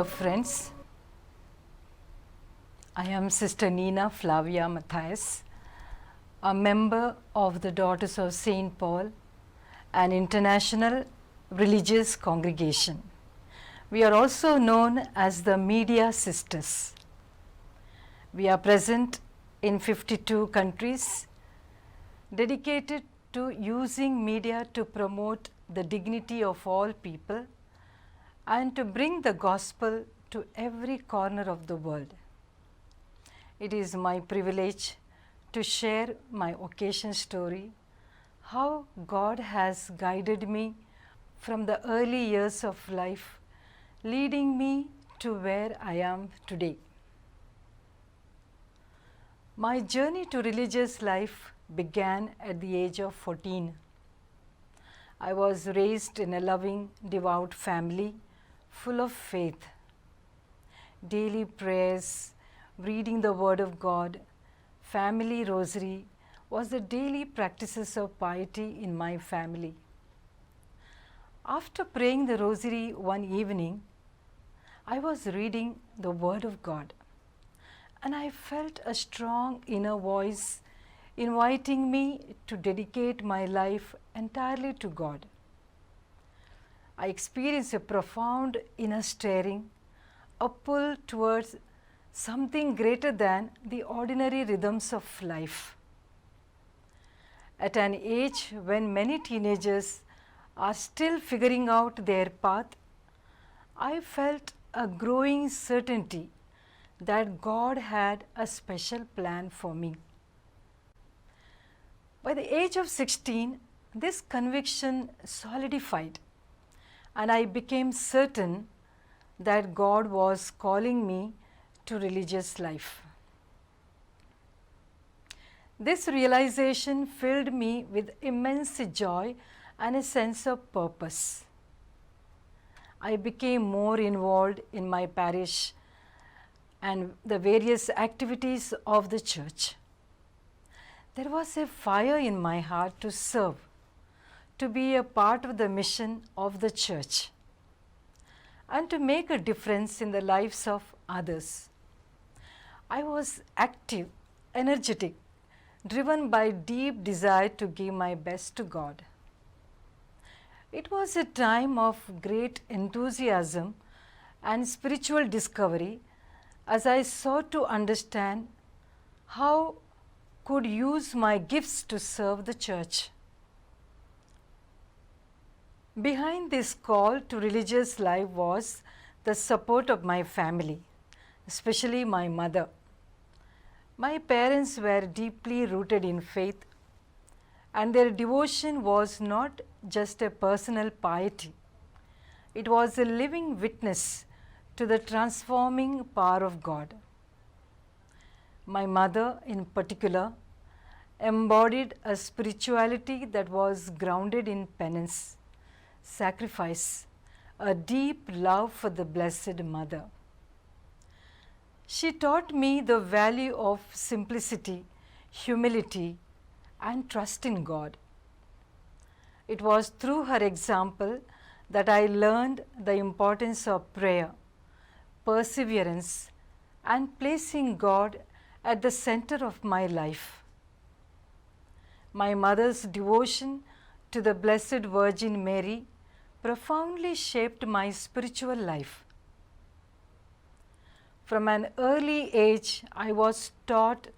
Dear friends, I am Sister Neena Flavia Mathias, a member of the Daughters of St. Paul, an international religious congregation. We are also known as the Media Sisters. We are present in 52 countries, dedicated to using media to promote the dignity of all people and to bring the gospel to every corner of the world. It is my privilege to share my vocation story, how God has guided me from the early years of life, leading me to where I am today. My journey to religious life began at the age of 14. I was raised in a loving, devout family full of faith. Daily prayers, reading the Word of God, family rosary was the daily practices of piety in my family. After praying the rosary one evening, I was reading the Word of God, and I felt a strong inner voice inviting me to dedicate my life entirely to God. I experienced a profound inner stirring, a pull towards something greater than the ordinary rhythms of life. At an age when many teenagers are still figuring out their path, I felt a growing certainty that God had a special plan for me. By the age of 16, this conviction solidified, and I became certain that God was calling me to religious life. This realization filled me with immense joy and a sense of purpose. I became more involved in my parish and the various activities of the church. There was a fire in my heart to serve, to be a part of the mission of the church, and to make a difference in the lives of others. I was active, energetic, driven by deep desire to give my best to God. It was a time of great enthusiasm and spiritual discovery as I sought to understand how could use my gifts to serve the church. Behind this call to religious life was the support of my family, especially my mother. My parents were deeply rooted in faith, and their devotion was not just a personal piety. It was a living witness to the transforming power of God. My mother, in particular, embodied a spirituality that was grounded in penance, sacrifice, a deep love for the Blessed Mother. She taught me the value of simplicity, humility, and trust in God. It was through her example that I learned the importance of prayer, perseverance, and placing God at the center of my life. My mother's devotion to the Blessed Virgin Mary profoundly shaped my spiritual life. From an early age, I was taught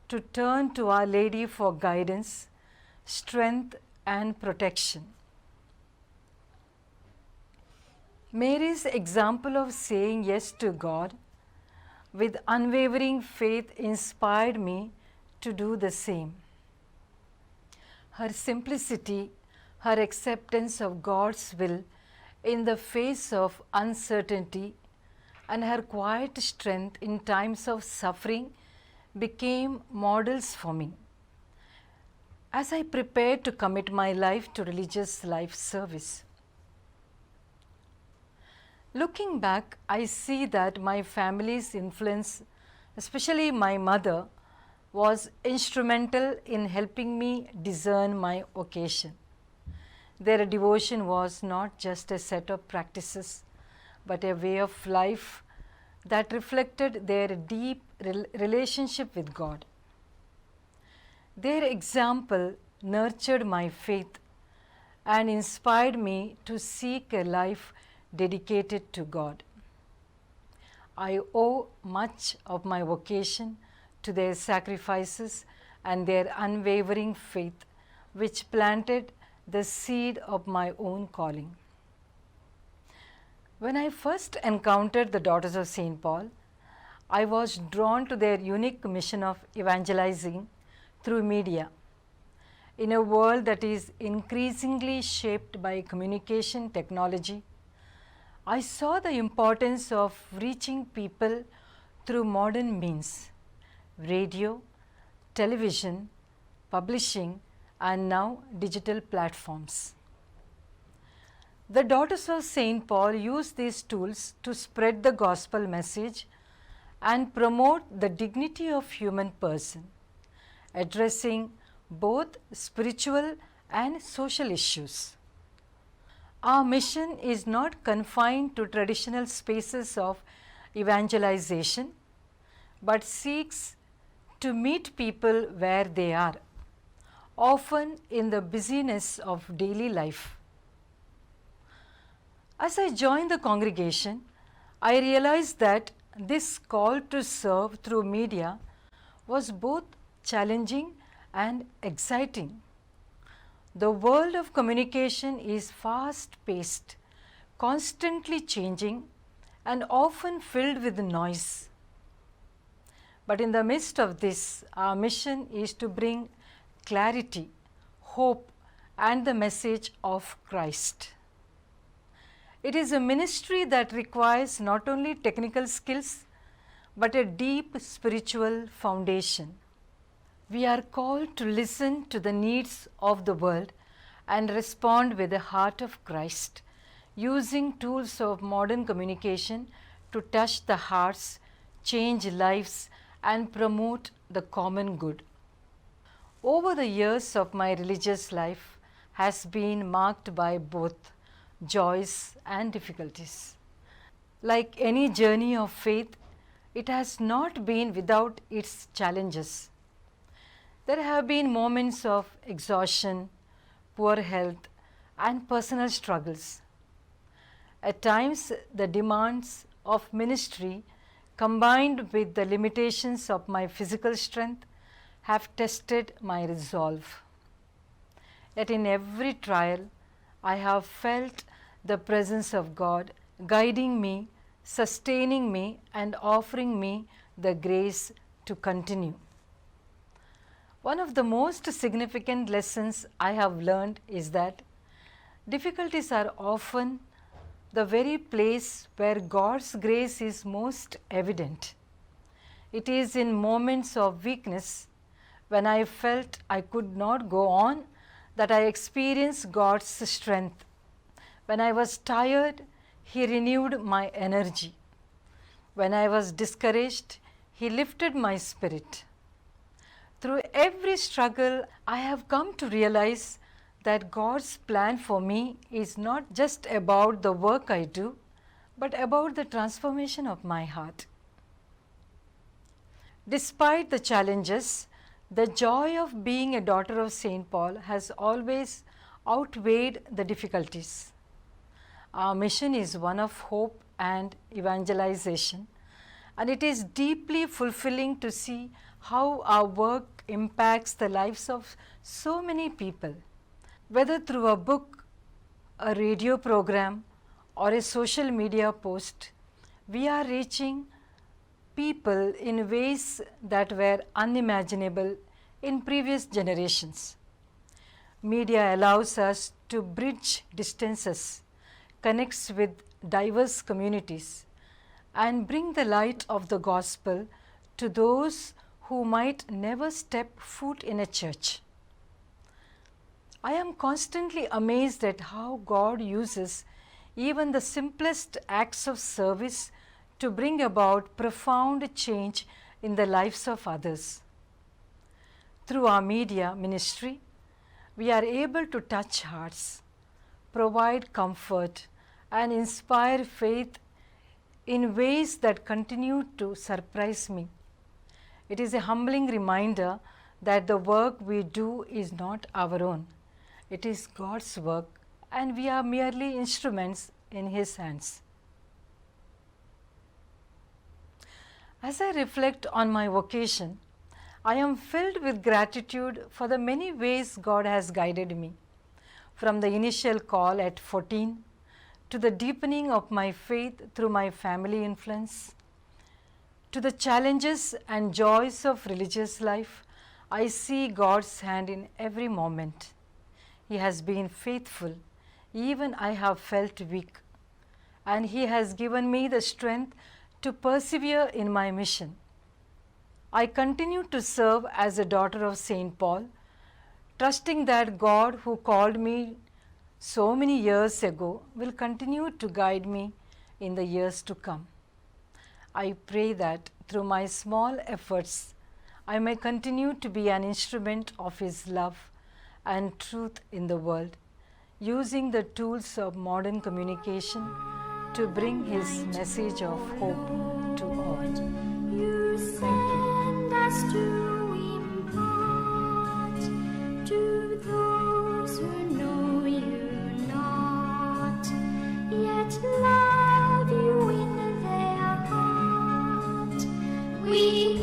to turn to Our Lady for guidance, strength, and protection. Mary's example of saying yes to God with unwavering faith inspired me to do the same. Her simplicity, her acceptance of God's will in the face of uncertainty, and her quiet strength in times of suffering became models for me as I prepared to commit my life to religious life service. Looking back, I see that my family's influence, especially my mother, was instrumental in helping me discern my vocation. Their devotion was not just a set of practices, but a way of life that reflected their deep relationship with God. Their example nurtured my faith and inspired me to seek a life dedicated to God. I owe much of my vocation to their sacrifices and their unwavering faith, which planted the seed of my own calling. When I first encountered the Daughters of St. Paul, I was drawn to their unique mission of evangelizing through media. In a world that is increasingly shaped by communication technology, I saw the importance of reaching people through modern means: radio, television, publishing, and now digital platforms. The Daughters of St. Paul use these tools to spread the gospel message and promote the dignity of human person, addressing both spiritual and social issues. Our mission is not confined to traditional spaces of evangelization, but seeks to meet people where they are, often in the busyness of daily life. As I joined the congregation, I realized that this call to serve through media was both challenging and exciting. The world of communication is fast-paced, constantly changing, and often filled with noise. But in the midst of this, our mission is to bring clarity, hope, and the message of Christ. It is a ministry that requires not only technical skills, but a deep spiritual foundation. We are called to listen to the needs of the world and respond with the heart of Christ, using tools of modern communication to touch the hearts, change lives, and promote the common good. Over the years of my religious life has been marked by both joys and difficulties. Like any journey of faith, it has not been without its challenges. There have been moments of exhaustion, poor health, and personal struggles. At times, the demands of ministry, combined with the limitations of my physical strength, have tested my resolve. Yet in every trial, I have felt the presence of God guiding me, sustaining me, and offering me the grace to continue. One of the most significant lessons I have learned is that difficulties are often the very place where God's grace is most evident. It is in moments of weakness, when I felt I could not go on, that I experienced God's strength. When I was tired, He renewed my energy. When I was discouraged, He lifted my spirit. Through every struggle, I have come to realize that God's plan for me is not just about the work I do, but about the transformation of my heart. Despite the challenges, the joy of being a daughter of St. Paul has always outweighed the difficulties. Our mission is one of hope and evangelization, and it is deeply fulfilling to see how our work impacts the lives of so many people. Whether through a book, a radio program, or a social media post, we are reaching people in ways that were unimaginable in previous generations. Media allows us to bridge distances, connects with diverse communities, and bring the light of the gospel to those who might never step foot in a church. I am constantly amazed at how God uses even the simplest acts of service to bring about profound change in the lives of others. Through our media ministry, we are able to touch hearts, provide comfort, and inspire faith in ways that continue to surprise me. It is a humbling reminder that the work we do is not our own. It is God's work, and we are merely instruments in His hands. As I reflect on my vocation, I am filled with gratitude for the many ways God has guided me, from the initial call at 14 to the deepening of my faith through my family influence, to the challenges and joys of religious life. I see God's hand in every moment. He has been faithful, even I have felt weak, and He has given me the strength to persevere in my mission. I continue to serve as a daughter of St. Paul, trusting that God, who called me so many years ago, will continue to guide me in the years to come. I pray that through my small efforts, I may continue to be an instrument of His love and truth in the world, using the tools of modern communication to bring His message of hope to all. You send us to impart to those who know You not, yet love You in their heart. We